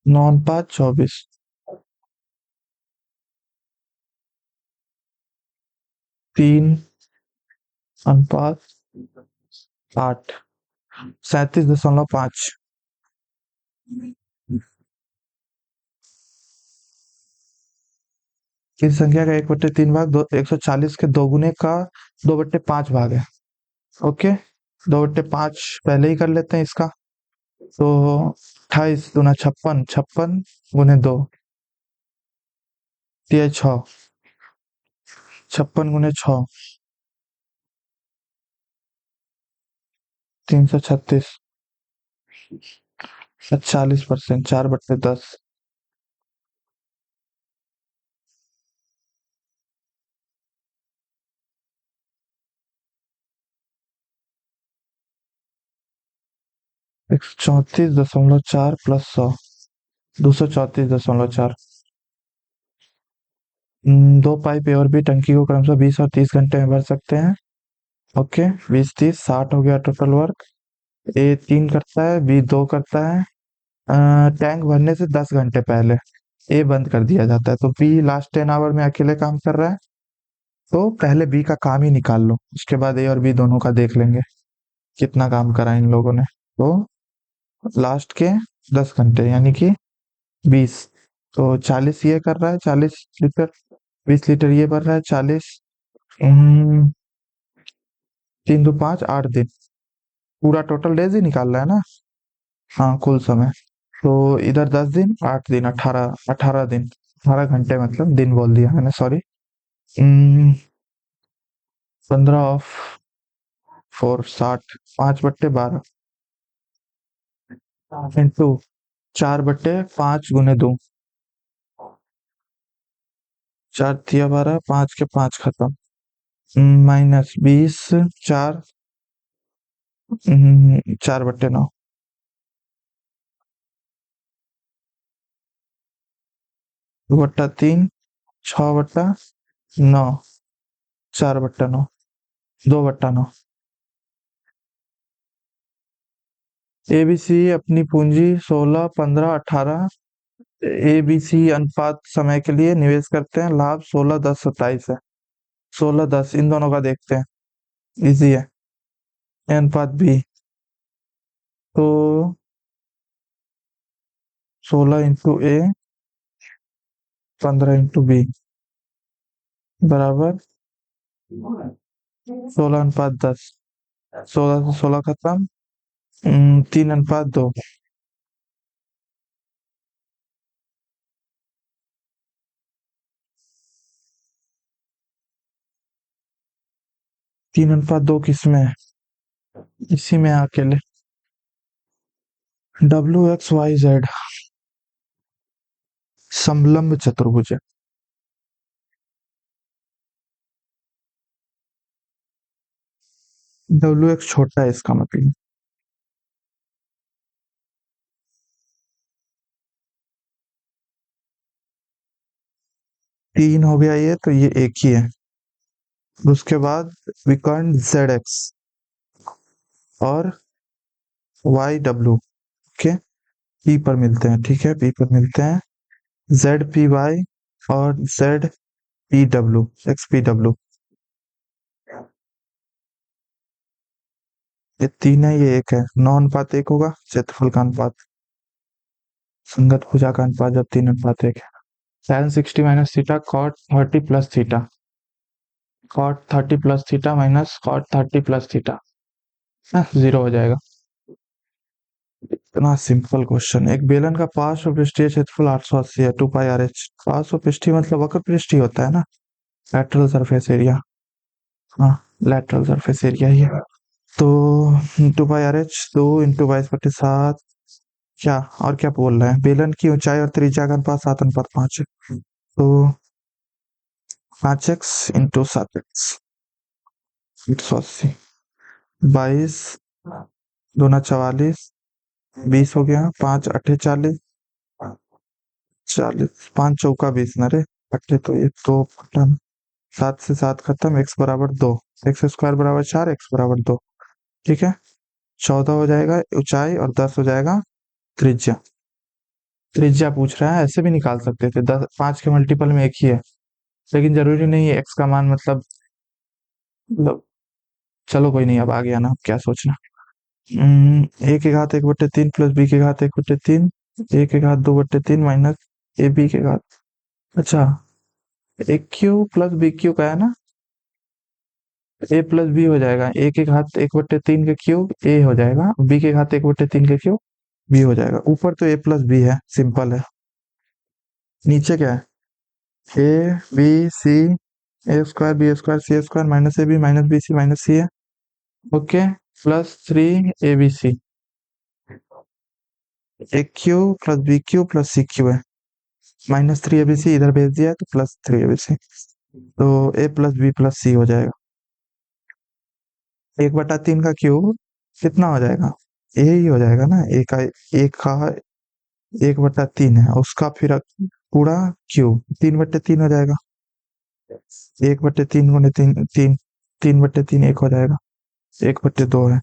9:24। 3:8। 37.5। इस संख्या का 1/3 भाग 140 के दोगुने का 2/5 भाग है। ओके, 2/5 पहले ही कर लेते हैं इसका। तो 28 दूना 56, 56 × 2 ये 6, 56 × 6 336। 40%, 4/10। 134.4 + 100, 234.4। दो पाइप ए और बी टंकी को क्रमशः 20 और 30 घंटे में भर सकते हैं। ओके, 20 30 60 हो गया टोटल वर्क। ए 3 करता है, बी 2 करता है। टैंक भरने से 10 घंटे पहले ए बंद कर दिया जाता है, तो बी लास्ट 10 आवर में अकेले काम कर रहा है। तो पहले बी का काम ही निकाल लो, उसके बाद ए और बी दोनों का देख लेंगे कितना काम करा इन लोगों ने। तो लास्ट के 10 घंटे यानी कि 20। तो 40 ये कर रहा है, 40 लीटर। 20 लीटर ये भर रहा है, 40। 3 × 2 = 5, 8 दिन। पूरा टोटल डेज ही निकाल रहा है ना। हाँ, कुल समय। तो इधर 10 दिन, 8 दिन, 18 दिन, 18 घंटे, मतलब दिन बोल दिया मैंने, सॉरी। 15 of 4 60, 5/12 into 4/5 × 2। 4 × 12, 5 के 5 खत्म। -20, 4, 4/9। 2/3, 6/9, 4/9, 2/9। एबीसी अपनी पूंजी 16, 15, 18। एबीसी अनुपात समय के लिए निवेश करते हैं, लाभ 16, 10, 27 है। 16, 10 इन दोनों का देखते हैं, इजी है। ए अनुपात बी, तो 16 × ए, 15 × बी बराबर 16:10। 16 से 16 खत्म। 3:2। 3:2 किसमें है? इसी में है अकेले। WXYZ समलंब चतुर्भुज है। WX छोटा है इसका मतलब। 3 हो गया ये, तो ये एक ही है। उसके बाद विकर्ण ZX और YW के P पर मिलते हैं, ठीक है, P पर मिलते हैं। ZPY और ZPW, XPW। ये 3 है, ये 1 है। 9:1 होगा क्षेत्रफल का अनुपात, संगत भुजा का अनुपात जब 3:1 है। Sin 60 - theta cot 30 + theta, cot 30 + theta minus cot 30 + theta 0 हो जाएगा। इतना सिंपल क्वेश्चन। एक बेलन का पार्श्व पृष्ठीय क्षेत्रफल 880 है, 2πRH। पार्श्व पृष्ठीय मतलब वक्र पृष्ठीय होता है ना, लैटरल सरफेस एरिया। हाँ, लैटरल सरफेस एरिया ही है। तो 2πRH 2 × 22/7। क्या और क्या बोल रहे हैं? बेलन की ऊंचाई और त्रिज्या का अनुपात 7:5 है, तो 5x × 7x। 180, 22 दूना 44, 20 हो गया, 5 अट्ठे 40, 40 5 चौका 20 न रे, अट्ठे तो ये तो पटन, 7 से 7 खत्म, x बराबर 2, एक्स स्क्वायर बराबर 4, x बराबर 2। ठीक है, 14 हो जाएगा ऊंचाई और 10 हो जाएगा त्रिज्या। त्रिज्या पूछ रहा है, ऐसे भी निकाल सकते थे, 10 5 के मल्टीपल में एक ही है, लेकिन जरूरी नहीं है एक्स का मान मतलब चलो कोई नहीं, अब आ गया ना, अब क्या सोचना। ए के घात 1/3 प्लस बी के घात 1/3, ए के घात 2/3 माइनस ए बी के घात, अच्छा ए क्यू प्लस बी क्यू का है ना, ए प्लस बी हो जाएगा, ए के घात 1/3 के क्यूब ए हो जाएगा, बी के घात 1/3 के क्यूब बी हो जाएगा। ऊपर तो ए प्लस बी है, सिंपल है। नीचे क्या है, A B C, A square B square C square minus A B minus B C minus C है, okay, plus 3 ABC, A cube plus B cube plus C cube है, माइनस 3 ABC इधर भेज दिया है तो प्लस 3 ABC, तो ए प्लस बी प्लस सी हो जाएगा। 1/3 का क्यूब कितना हो जाएगा, ए ही हो जाएगा ना, एक का 1/3 है उसका, फिर पूरा क्यूब 3/3 हो जाएगा, 1/3 गुने 3, 3/3 1 हो जाएगा, 1/2 है।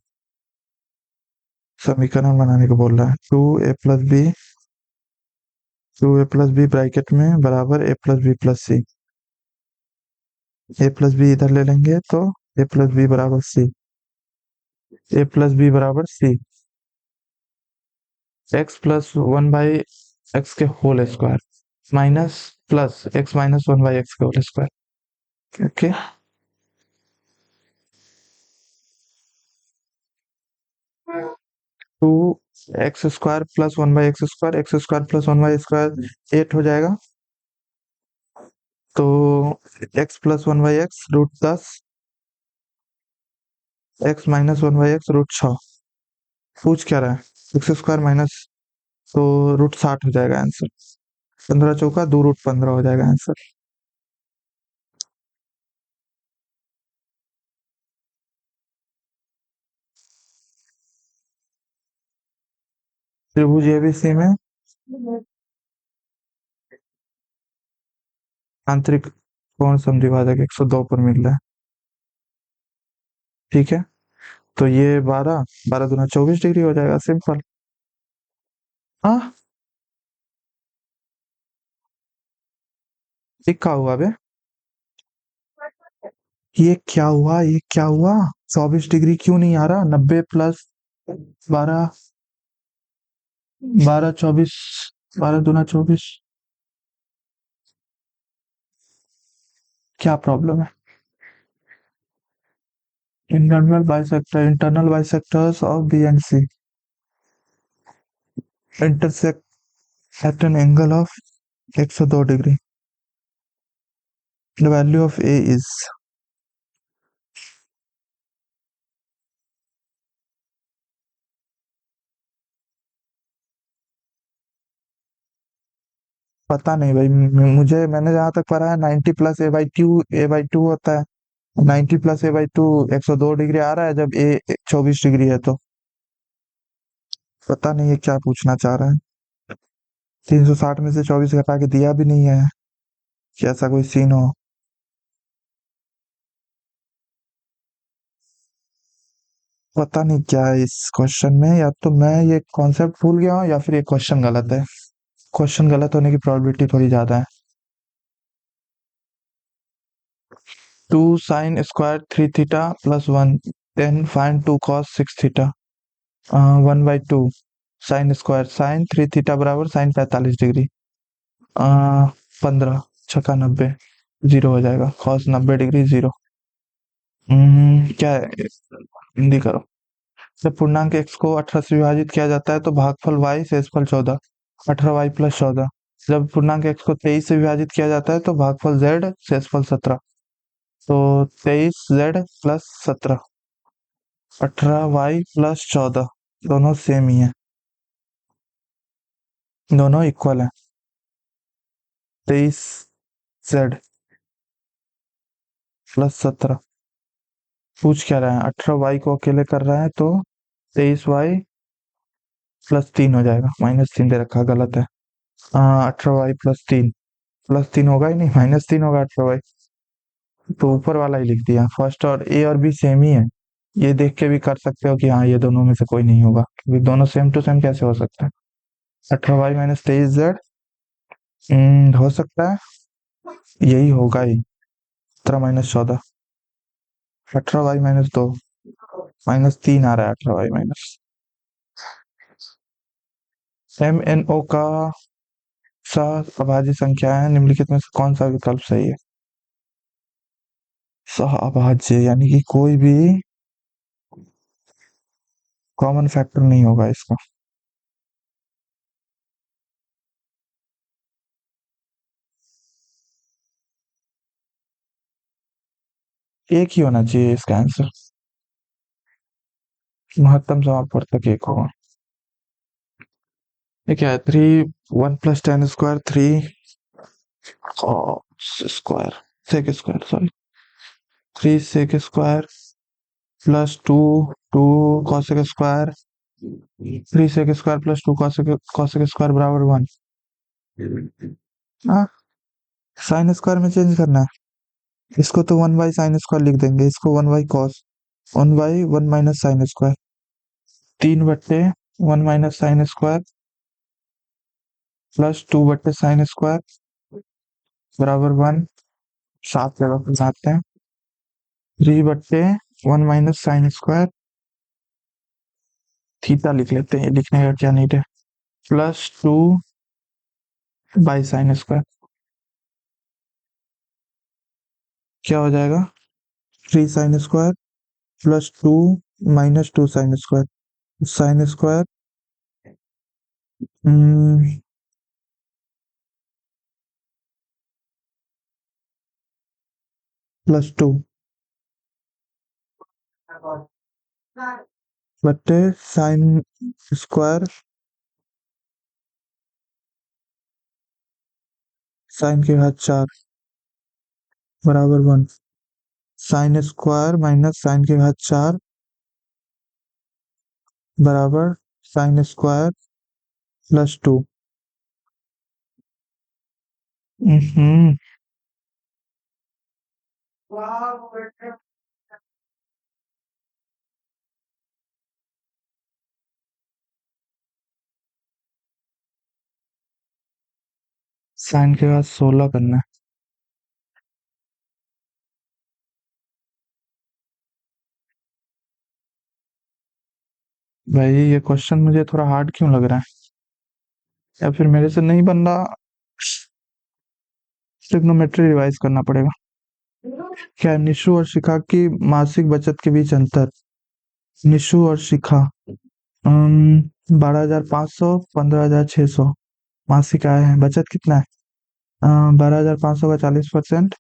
समीकरण बनाने को बोल रहा है, 2a+b, 2a+b ब्रैकेट में बराबर a+b+c, a+b इधर ले लेंगे तो a+b बराबर c, a+b बराबर c, x+1/x के whole square minus plus x-1/x के whole square, okay. 2x² plus 1/x², x² plus 1/x², 8 हो जाएगा, तो x plus 1/x √10, x minus 1/x √6। पूछ क्या रहा है, x² माइनस, तो √60 हो जाएगा आंसर, 15 चौका 2 √15 हो जाएगा आंसर। त्रिभुज एबीसी में आंतरिक कोण समद्विभाजक 102 पर मिल रहा है, ठीक है, तो ये 12, 12 दूना 24 डिग्री हो जाएगा, सिंपल। हाँ, क्या हुआ बे, ये क्या हुआ, ये क्या हुआ, 24 डिग्री क्यों नहीं आ रहा, 90 प्लस 12, 12 24, 12 दूना 24, क्या प्रॉब्लम है। Internal bisectors of B and C intersect at an angle of 102 degree. The value of A is, पता नहीं भाई, मैंने जहां तक पढ़ा है 90 प्लस ए बाई टू होता है, 90 plus A by two 102 degree आ रहा है जब ए 24 डिग्री है, तो पता नहीं है क्या पूछना चाह रहा है। 360 में से 24 घटा के दिया भी नहीं है कि ऐसा कोई सीन हो। पता नहीं क्या है इस क्वेश्चन में, या तो मैं ये कॉन्सेप्ट भूल गया हूँ या फिर ये क्वेश्चन गलत है, क्वेश्चन गलत होने की प्रोबेबिलिटी थोड़ी ज्यादा है। 2 sin² 3 theta +1, then find 2 cos 6 theta, 1/2 sin² sin 3 theta बराबर sin 45 डिग्री, 15 छक्का 90, 0 हो जाएगा, cos 90 डिग्री 0। क्या है, हिंदी करो। जब पूर्णांक x को 18 से विभाजित किया जाता है तो भागफल y शेषफल 14, 18y + 14। जब पूर्णांक x को 23 से विभाजित किया जाता है तो भागफल z शेषफल 17, तो 23z + 17, 18y + 14, दोनों सेम ही है, दोनों इक्वल है, 23z + 17, पूछ क्या रहा है, 18y को अकेले कर रहा है तो 23y प्लस 3 हो जाएगा, -3 दे रखा, गलत है। 18y प्लस तीन होगा ही नहीं, -3 होगा 18y। तो ऊपर वाला ही लिख दिया, फर्स्ट और ए और बी सेम ही है। ये देख के भी कर सकते हो कि हाँ ये दोनों में से कोई नहीं होगा, क्योंकि दोनों सेम टू सेम कैसे हो सकता है। 18y माइनस 23z हो सकता है यही होगा ही, 17 - 14, 18y -2, -3 आ रहा है 18y माइनस। MNO का सह अभाज्य संख्या है, निम्नलिखित में से कौन सा विकल्प सही है। सह अभाज्य यानी कि कोई भी कॉमन फैक्टर नहीं होगा इसका। एक ही होना चाहिए इसका आंसर, महत्तम समापवर्तक एक होगा। ये क्या है, 1 + tan square 3 square sec square sorry 3 sec square plus 2 cosec square 3 sec square plus 2 cosec square बराबर 1। हाँ, साइन स्क्वायर में चेंज करना है इसको, तो 1 बाई साइन स्क्वायर लिख देंगे, इसको 1 by cos, 1 by 1 minus sine square, 3/1 minus sine square plus 2/साइन स्क्वायर बराबर 1। 7 जगह पर लाते हैं, 3/1 माइनस साइन स्क्वायर, थीटा लिख लेते हैं, ये लिखने का क्या नीड है, प्लस 2 बाई साइन स्क्वायर। क्या हो जाएगा, 3 sign square plus 2 minus 2 sine square, sine square +2 बट्टे साइन स्क्वायर साइन के घात 4 बराबर 1। साइन स्क्वायर माइनस साइन के घात 4 बराबर साइन स्क्वायर प्लस 2। साइन के बाद 16 करना है। भाई ये क्वेश्चन मुझे थोड़ा हार्ड क्यों लग रहा है, या फिर मेरे से नहीं बन रहा, ट्रिग्नोमेट्री रिवाइज करना पड़ेगा। क्या है, निशु और शिखा की मासिक बचत के बीच अंतर। निशु और शिखा 12,500 15,600 मासिक आय है, बचत कितना है 12,500 का 40%,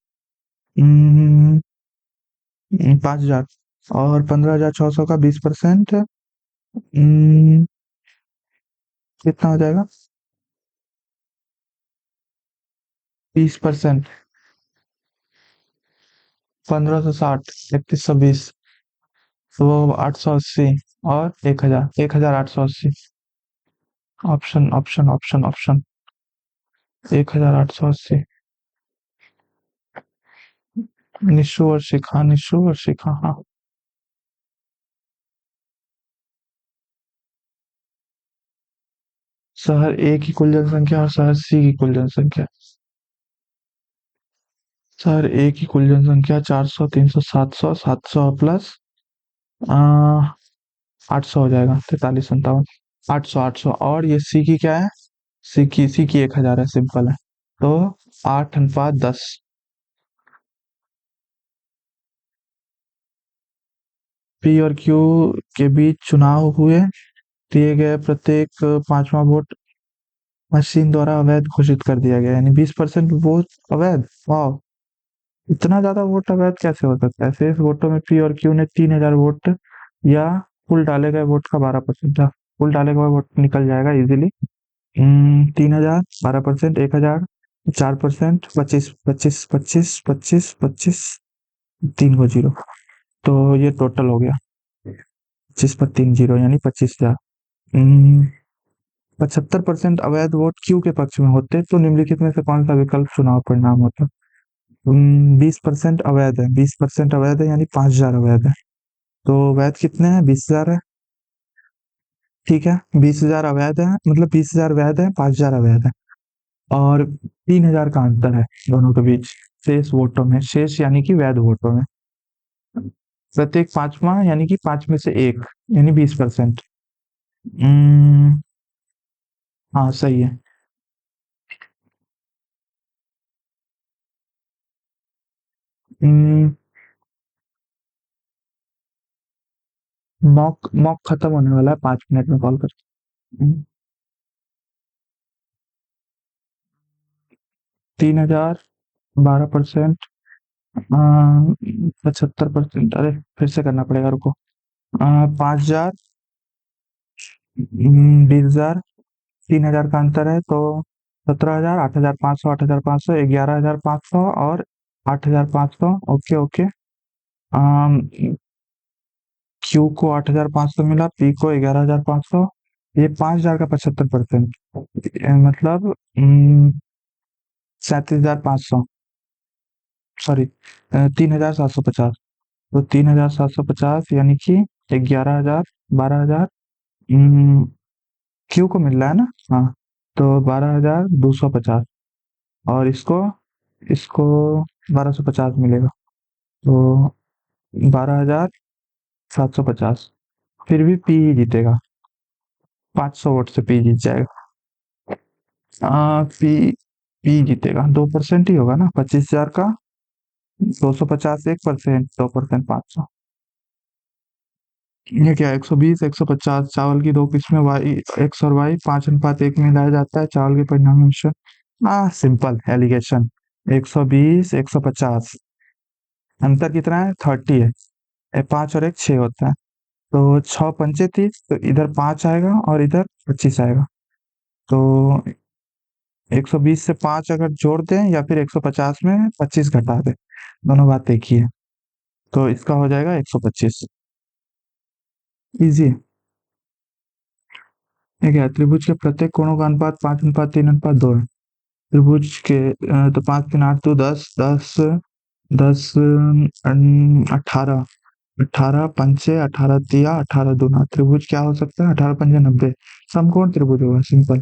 5,000, और 15,600 का 20%, कितना हो जाएगा 20%, 1560, 3120, तो 880 और 1,000, 1,880। Option option option option 1,880। Nishu और शिखा, निशु और शिखा, हाँ। शहर ए की कुल जनसंख्या और शहर सी की कुल जनसंख्या। शहर ए की कुल जनसंख्या 400 300 700, 700 प्लस 800 हो जाएगा, 43 57, 800 800, और ये सी की क्या है, सी की 1,000 है, सिंपल है, तो 8:10। पी और क्यू के बीच चुनाव हुए, दिए गए प्रत्येक पांचवा वोट मशीन द्वारा अवैध घोषित कर दिया गया, यानी 20% वोट अवैध। वाह, इतना ज्यादा वोट अवैध कैसे हो सकता है। शेष वोटों में पी और क्यू ने 3,000 वोट या कुल डाले गए वोट का 12% था। कुल डाले गए वोट निकल जाएगा इजीली, 3,000 12%, 1,000 4%, 25 25 25 25 25, 3 को 0। तो ये टोटल हो गया 25 पर 3 जीरो यानी 25,000। 75% अवैध वोट क्यू के पक्ष में होते तो निम्नलिखित में से कौन सा विकल्प चुनाव परिणाम होता? 20% अवैध है, 20% अवैध है यानी 5,000 अवैध है। तो वैध कितने हैं? 20,000 है। ठीक है, 20,000 अवैध है, मतलब 20,000 वैध है, 5,000 अवैध है। और 3,000 का अंतर है दोनों के बीच शेष वोटों में, शेष यानी कि वैध वोटों में। प्रत्येक पांचवा यानी कि 5 में से एक यानी 20%। हाँ सही है। मॉक मॉक खत्म होने वाला है, 5 मिनट में कॉल कर। 3,000, 12%, 75%। अरे फिर से करना पड़ेगा, रुको। 5,000, 20,000, 3,000 का अंतर है तो 17,000, 8,500, 8,500, 11,500 और 8,500। Okay okay. क्यू को 8,500 मिला, पी को 11,500। ये 5,000 का 75%, मतलब 37,500, सॉरी 3,750। तो 3,750 यानी कि 11,000, 12,000। क्यू को मिल रहा है ना? हाँ। तो 12,250 और इसको इसको 1,250 मिलेगा। तो 12,750। फिर भी पी ही जीतेगा, 500 वोट से पी जीत जाएगा। पी पी जीतेगा, 2% ही होगा ना 25,000 का। 250 1%, 2% 500। ये क्या 120 150 चावल की दो किस्में वाई एक्स और वाई 5:1 में लाया जाता है चावल के परिणामी मिश्रण। Simple allegation. 120 150, अंतर कितना है? 30 है। 5 और 1 6 होता है। तो 6 पंचे 30, तो इधर 5 आएगा और इधर 25 आएगा। तो 120 से 5 अगर जोड़ दें या फिर 150 में 25 घटा दें, दोनों बात एक ही है। तो इसका हो जाएगा 125। इजी। ठीक है, त्रिभुज के प्रत्येक कोणों का अनुपात 5:3:2 है। त्रिभुज के तो 5 3 8 2 10 10 10 18 18 पंचे 18 तिया 18 दूना। त्रिभुज क्या हो सकता है? 18 पंजे 90। समकोण त्रिभुज होगा, सिंपल।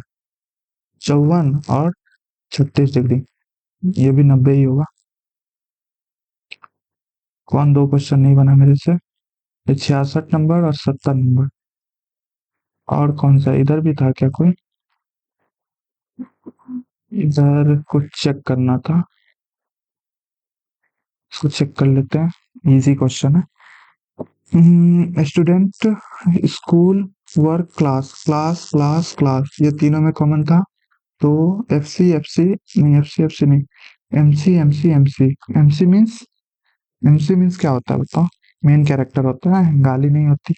54 और 36 डिग्री, ये भी 90 ही होगा। कौन दो क्वेश्चन नहीं बना मेरे से? 66 नंबर और 70 नंबर। और कौन सा इधर भी था क्या कोई? इधर कुछ चेक करना था, इसको चेक कर लेते हैं, इजी क्वेश्चन है। Student, school, work, class class class class, ये तीनों में कॉमन था। तो एफ सी एफ सी नहीं, एफ सी एफ सी नहीं, M C M C M C. M C means क्या होता है बताओ? मेन कैरेक्टर होता है, गाली नहीं होती।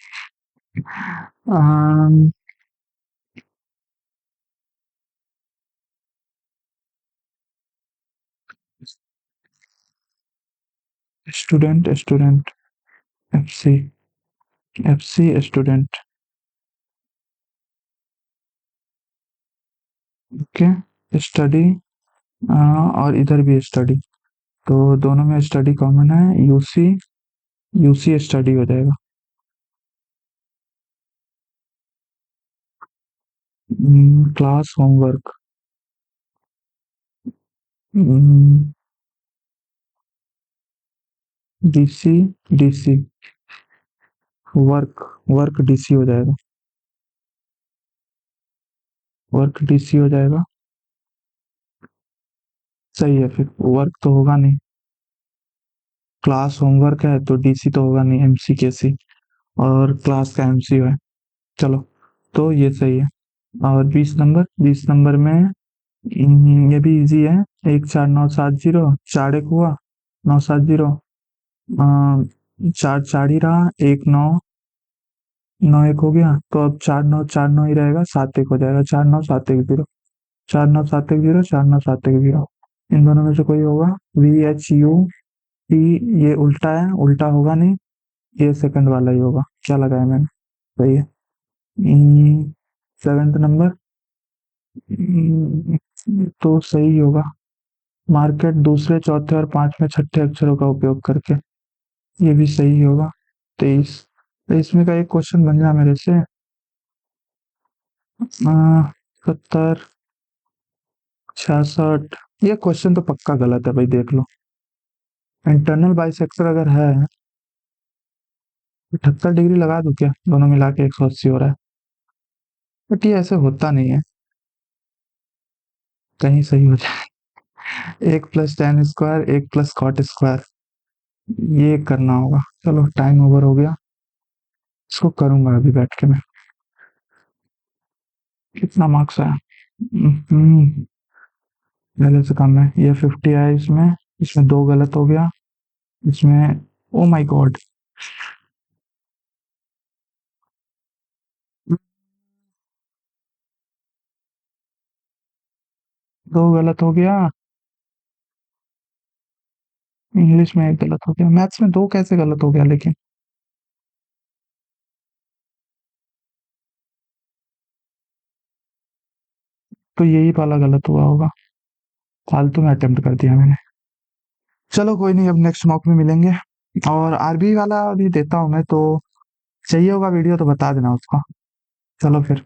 Student student, F C F C student. Okay, study, और इधर भी स्टडी, तो दोनों में स्टडी कॉमन है। यूसी यूसी स्टडी हो जाएगा। Class homework, DC DC. Work work DC हो जाएगा, वर्क डीसी हो जाएगा। सही है, फिर वर्क तो होगा नहीं, क्लास होमवर्क है तो डीसी तो होगा नहीं, एमसी के सी, और क्लास का एमसी है। चलो, तो ये सही है। और 20 नंबर में ये भी इजी है। 1 4 9 7 0, 4 1 हुआ, 9 7 0। 4 4 ही रहा, 1 9 9 1 हो गया, तो अब 4 9 4 9 ही रहेगा, 7 1 हो जाएगा। 4 9 7 1 0, 4 9 7 1 0, 4 9 7 1 0। इन दोनों में से कोई होगा। VHU T, ये उल्टा है, उल्टा होगा नहीं। ये सेकंड वाला ही होगा, क्या लगाया मैंने? सही है। 7th number. तो सही होगा। मार्केट दूसरे, चौथे और पांचवें छठे अक्षरों का उपयोग करके, ये भी सही होगा। 23। 23वें का एक क्वेश्चन बन रहा मेरे से। 70, 66। ये क्वेश्चन तो पक्का गलत है भाई, देख लो। इंटरनल बाइसेक्टर अगर है, 78 डिग्री लगा दूं क्या? दोनों मिला के 180 हो रहा है। बट ये ऐसे होता नहीं है, कहीं सही हो जाए। 1 + tan² 1 + cot², ये करना होगा। चलो टाइम ओवर हो गया, इसको करूंगा अभी बैठ के मैं। कितना मार्क्स आया? पहले से कम है। ये 50 आया इसमें। इसमें दो गलत हो गया। इसमें, ओ माय गॉड, दो गलत हो गया। इंग्लिश में एक गलत हो गया, मैथ्स में दो कैसे गलत हो गया लेकिन? तो यही वाला गलत हुआ होगा, फालतू में अटेम्प्ट कर दिया मैंने। चलो कोई नहीं, अब नेक्स्ट मॉक में मिलेंगे। और आरबी वाला भी देता हूँ मैं, तो चाहिए होगा वीडियो तो बता देना उसको। चलो फिर।